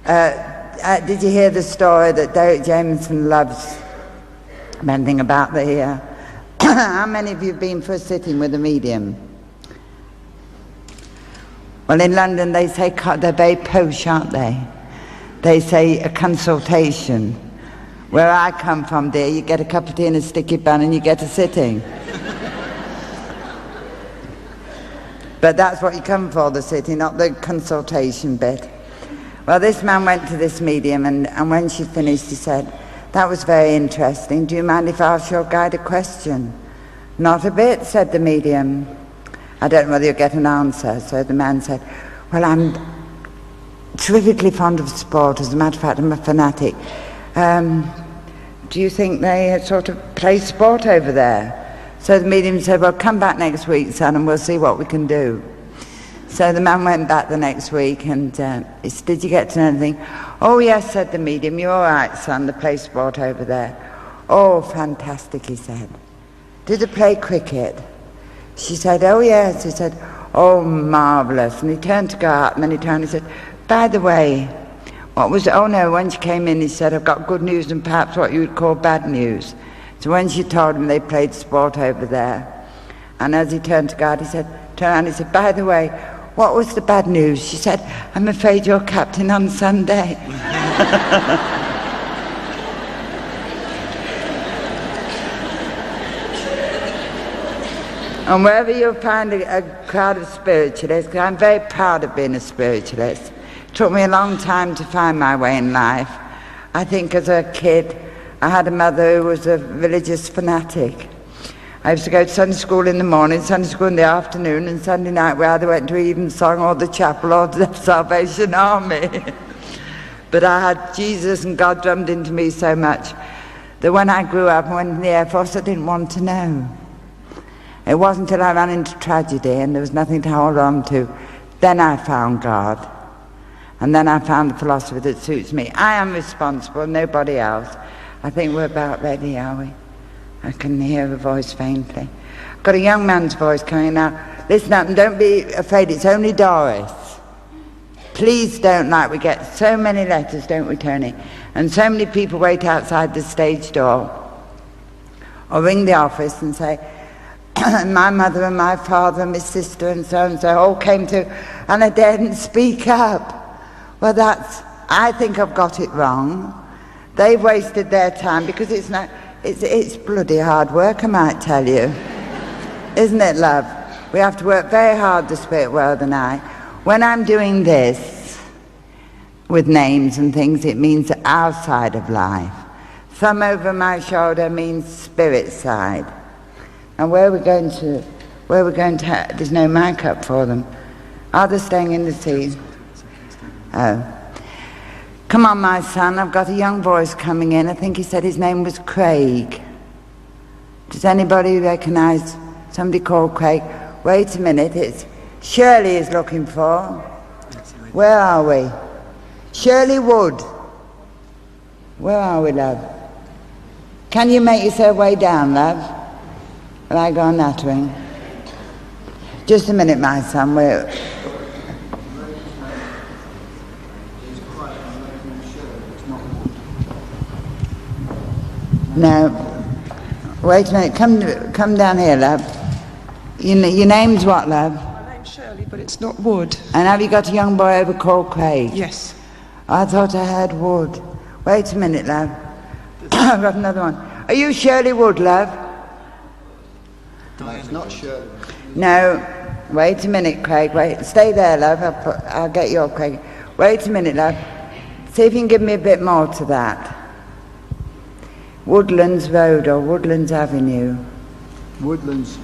Did you hear the story that Derek Jameson loves? Anything about the... how many of you have been for a sitting with a medium? Well, in London they say they're very posh, aren't they? They say a consultation. Where I come from, dear, you get a cup of tea and a sticky bun and you get a sitting. But that's what you come for, the sitting, not the consultation bit. Well, this man went to this medium, and when she finished, he said, "That was very interesting. Do you mind if I ask your guide a question?" "Not a bit," said the medium. "I don't know whether you'll get an answer." So the man said, "Well, I'm terrifically fond of sport. As a matter of fact, I'm a fanatic. Do you think they sort of play sport over there?" So the medium said, "Well, come back next week, son, and we'll see what we can do." So the man went back the next week, and he said, "Did you get to know anything?" "Oh, yes," said the medium. "You're all right, son, they play sport over there." "Oh, fantastic," he said. "Do they play cricket?" She said, "Oh, yes." He said, "Oh, marvellous." And he turned to go out, and then he turned and he said, "By the way, what was it?" "Oh, no," when she came in, he said, "I've got good news and perhaps what you would call bad news." So when she told him they played sport over there, and as he turned to go out, he said, turned around, he said, "By the way, what was the bad news?" She said, "I'm afraid you're captain on Sunday." And wherever you'll find a crowd of spiritualists, because I'm very proud of being a spiritualist. It took me a long time to find my way in life. I think as a kid, I had a mother who was a religious fanatic. I used to go to Sunday school in the morning, Sunday school in the afternoon, and Sunday night we either went to Evensong or the chapel or the Salvation Army. But I had Jesus and God drummed into me so much that when I grew up and went in the Air Force, I didn't want to know. It wasn't until I ran into tragedy and there was nothing to hold on to, then I found God. And then I found the philosophy that suits me. I am responsible, nobody else. I think we're about ready, are we? I can hear a voice faintly. I've got a young man's voice coming now. Listen up and don't be afraid, it's only Doris. Please don't, like we get so many letters, don't we, Tony? And so many people wait outside the stage door or ring the office and say, "My mother and my father and my sister and so all came to," and I daren't speak up. Well, I think I've got it wrong. They've wasted their time because it's bloody hard work, I might tell you. Isn't it, love? We have to work very hard, the spirit world and I. When I'm doing this with names and things, it means our side of life. Thumb over my shoulder means spirit side. And where we're going to there's no mic up for them. Are they staying in the sea? Oh. Come on, my son, I've got a young voice coming in. I think he said his name was Craig. Does anybody recognise somebody called Craig? Wait a minute, it's Shirley is looking for. Where are we? Shirley Wood. Where are we, love? Can you make yourself way down, love? Will I go on nattering? Just a minute, my son. No. Wait a minute. Come down here, love. Your name's what, love? My name's Shirley, but it's not Wood. And have you got a young boy over called Craig? Yes. I thought I heard Wood. Wait a minute, love. I've got another one. Are you Shirley Wood, love? No, it's not Shirley. No. Wait a minute, Craig. Wait. Stay there, love. I'll get your Craig. Wait a minute, love. See if you can give me a bit more to that. Woodlands Road or Woodlands Avenue. Woodlands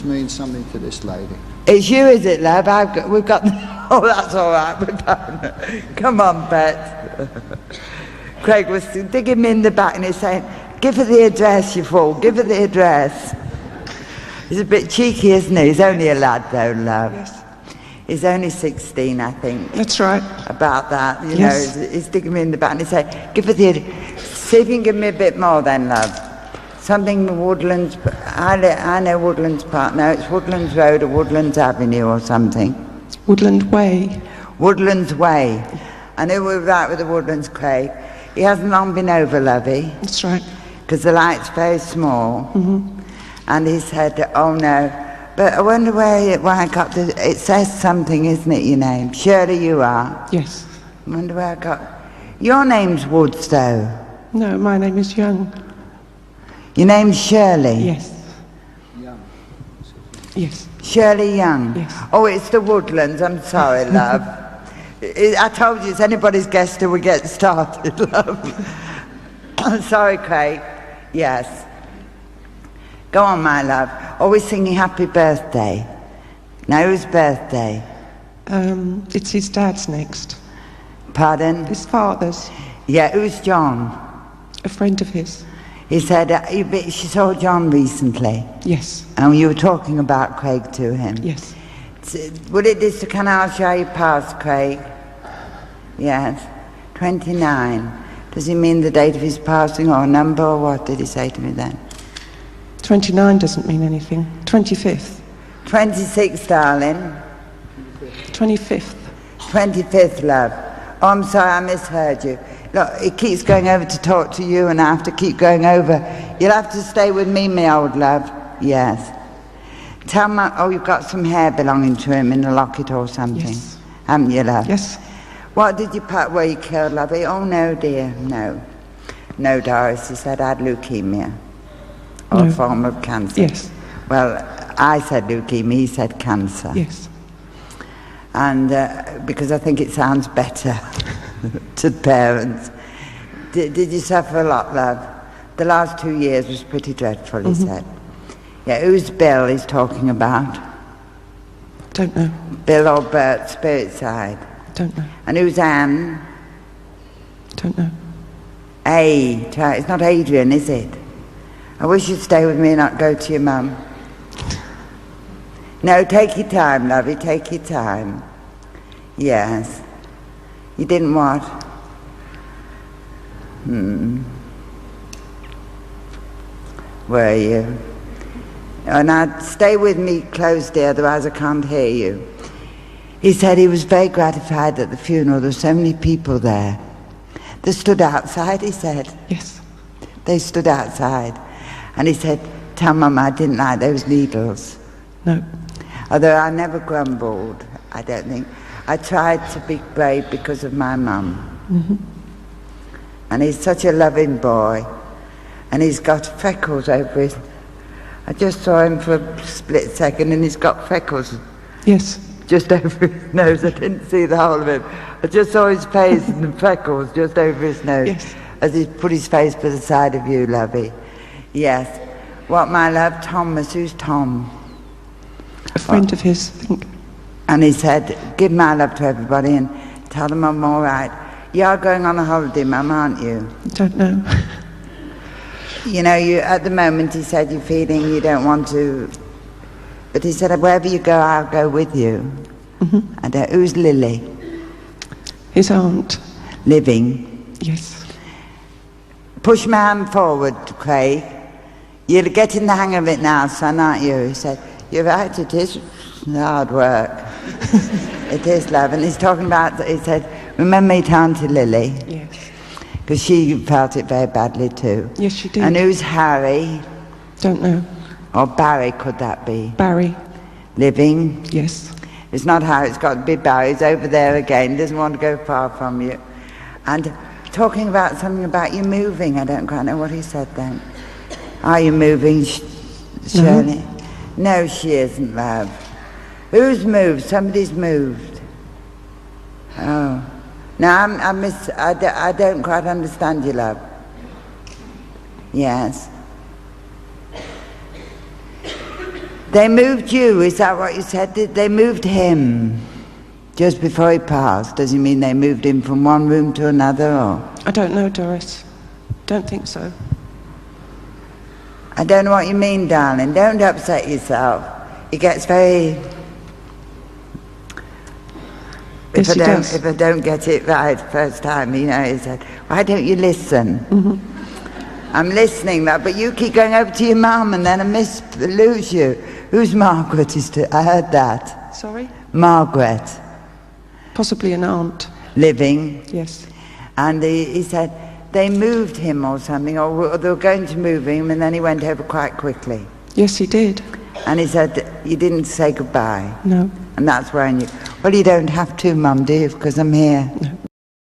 means something to this lady. It's you, is it, love? We've got... Oh, that's all right. Come on, Bet. Craig was digging me in the back and he's saying, "Give her the address, you fool. Give her the address." He's a bit cheeky, isn't he? He's only a lad, though, love. Yes. He's only 16, I think. That's right. About that, you Yes. know. He's digging me in the back and he's saying, "Give her the address." See if you can give me a bit more then, love. Something Woodlands, I know Woodlands Park. No, it's Woodlands Road or Woodlands Avenue or something. It's Woodland Way. Woodlands Way. I knew we were right with the Woodlands, Craig. He hasn't long been over, lovey. That's right. Because the light's very small. And he said, oh no. But I wonder where I got this. It says something, isn't it, your name? Shirley, you are. Yes. I wonder where I got... Your name's Woods, though. No, my name is Young. Your name's Shirley? Yes. Young. Yes. Shirley Young? Yes. Oh, it's the Woodlands. I'm sorry, love. I told you it's anybody's guess till we get started, love. I'm sorry, Craig. Yes. Go on, my love. Always singing happy birthday. Now, whose birthday? It's his dad's next. Pardon? His father's. Yeah, who's John? A friend of his. He said she saw John recently. Yes. And you were talking about Craig to him. Yes. Can I ask you how you passed, Craig? Yes. 29. Does he mean the date of his passing or a number or what did he say to me then? 29 doesn't mean anything. 25th. 26, darling. 25th. 25th, love. Oh, I'm sorry, I misheard you. Look, it keeps going over to talk to you and I have to keep going over. You'll have to stay with me, my old love. Yes. Tell me, oh, you've got some hair belonging to him in a locket or something. Yes. Haven't you, love? Yes. What did you were you killed, lovey? Oh, no, dear, no. No, Doris, he said I had leukemia. Or a form of cancer. Yes. Well, I said leukemia, he said cancer. Yes. And because I think it sounds better to parents. Did you suffer a lot, love? The last 2 years was pretty dreadful, he said. Yeah, who's Bill he's talking about? Don't know. Bill or Bert, spirit side? Don't know. And who's Anne? Don't know. It's not Adrian, is it? I wish you'd stay with me and not go to your mum. No, take your time, lovey, take your time. Yes. You didn't what? Were you? Oh, now, stay with me close, dear, otherwise I can't hear you. He said he was very gratified at the funeral. There were so many people there. They stood outside, he said. Yes. They stood outside. And he said, tell Mum I didn't like those needles. No. Although I never grumbled, I don't think. I tried to be brave because of my mum. And he's such a loving boy. And he's got freckles over his... I just saw him for a split second and he's got freckles. Yes. Just over his nose. I didn't see the whole of him. I just saw his face and the freckles just over his nose. Yes. As he put his face to the side of you, lovey. Yes. What, my love? Thomas. Who's Tom? A friend of his, I think. And he said, give my love to everybody and tell them I'm all right. You are going on a holiday, Mum, aren't you? Don't know. You know, at the moment, he said, you're feeling you don't want to... But he said, wherever you go, I'll go with you. And who's Lily? His aunt. Living? Yes. Push my hand forward, Craig. You're getting the hang of it now, son, aren't you? He said, you're right, it is hard work. It is, love. And he's talking about, he said, remember me to Auntie Lily? Yes. Because she felt it very badly too. Yes, she did. And who's Harry? Don't know. Or Barry, could that be? Barry. Living? Yes. It's not Harry, it's got to be Barry. He's over there again, doesn't want to go far from you. And talking about something about you moving, I don't quite know what he said then. Are you moving, Shirley? No, she isn't, love. Who's moved? Somebody's moved. Oh. Now, I don't quite understand you, love. Yes. They moved you, is that what you said? They moved him just before he passed. Does he mean they moved him from one room to another, or? I don't know, Doris. Don't think so. I don't know what you mean, darling. Don't upset yourself. He gets very... Yes, he does. If I don't get it right first time, you know, he said, why don't you listen? I'm listening, love, but you keep going over to your mum and then I lose you. Who's Margaret? I heard that. Sorry? Margaret. Possibly an aunt. living. Yes. And he said they moved him or something, or they were going to move him, and then he went over quite quickly. Yes, he did. And he said, you didn't say goodbye. No. And that's where I knew. Well, you don't have to, Mum, do you? Because I'm here. No.